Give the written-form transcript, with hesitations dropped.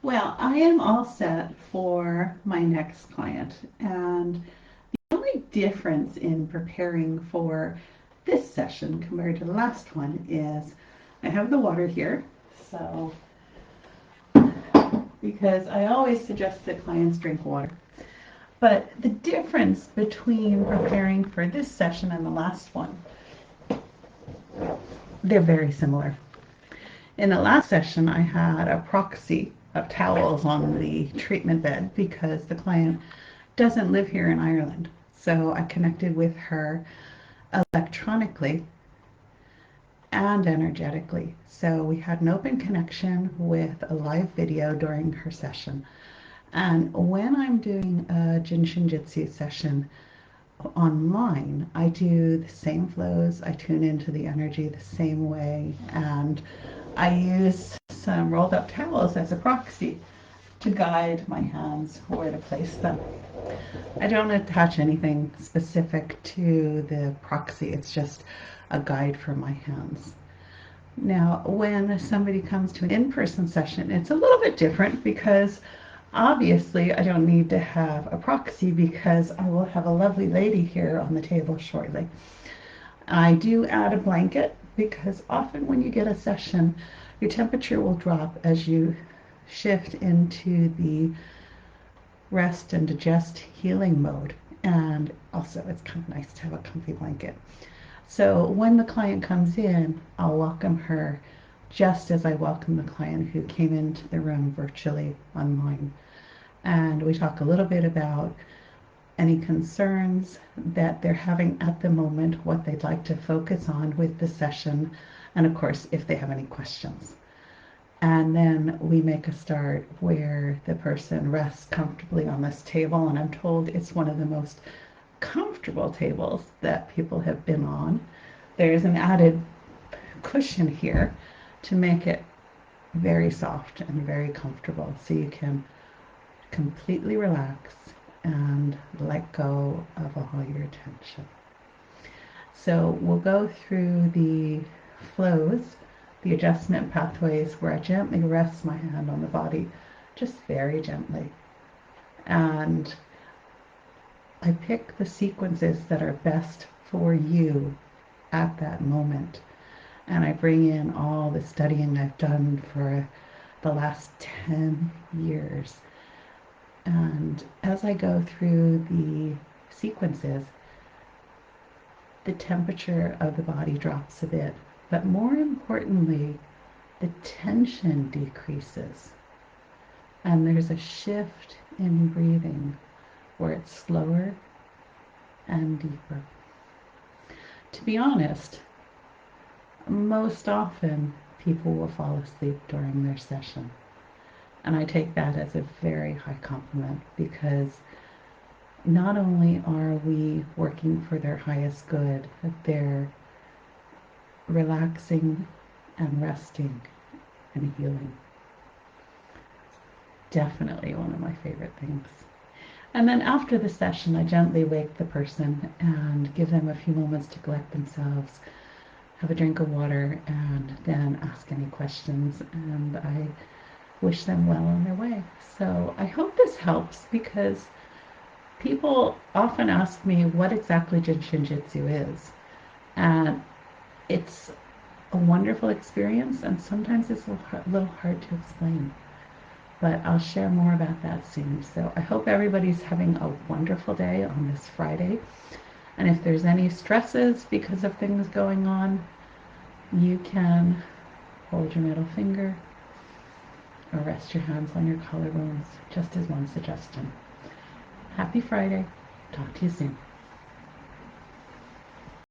Well, I am all set for my next client, and the only difference in preparing for this session compared to the last one is I have the water here. So, because I always suggest that clients drink water. But the difference between preparing for this session and the last one, they're very similar. In the last session, I had a proxy of towels on the treatment bed because the client doesn't live here in Ireland. So I connected with her electronically and energetically. So we had an open connection with a live video during her session. And when I'm doing a Jin Shin Jitsu session online, I do the same flows. I tune into the energy the same way, and I use some rolled up towels as a proxy to guide my hands where to place them. I don't attach anything specific to the proxy. It's just a guide for my hands. Now, when somebody comes to an in-person session, it's a little bit different because obviously I don't need to have a proxy because I will have a lovely lady here on the table shortly. I do add a blanket because often when you get a session, your temperature will drop as you shift into the rest and digest healing mode. And also it's kind of nice to have a comfy blanket. So when the client comes in, I'll welcome her just as I welcome the client who came into the room virtually online. And we talk a little bit about any concerns that they're having at the moment, what they'd like to focus on with the session, and of course, if they have any questions. And then we make a start where the person rests comfortably on this table, and I'm told it's one of the most comfortable tables that people have been on. There's an added cushion here to make it very soft and very comfortable, so you can completely relax and let go of all your tension. So we'll go through the flows, the adjustment pathways, where I gently rest my hand on the body, just very gently. And I pick the sequences that are best for you at that moment. And I bring in all the studying I've done for the last 10 years. And as I go through the sequences, the temperature of the body drops a bit. But more importantly, the tension decreases. And there's a shift in breathing where it's slower and deeper. To be honest, most often people will fall asleep during their session. And I take that as a very high compliment because not only are we working for their highest good, they're relaxing and resting and healing. Definitely one of my favorite things. And then after the session, I gently wake the person and give them a few moments to collect themselves, have a drink of water, and then ask any questions. And I wish them well on their way. So I hope this helps because people often ask me what exactly Jin Shin Jitsu is. And it's a wonderful experience, and sometimes it's a little hard to explain. But I'll share more about that soon. So I hope everybody's having a wonderful day on this Friday. And if there's any stresses because of things going on, you can hold your middle finger or rest your hands on your collarbones, just as one suggestion. Happy Friday. Talk to you soon.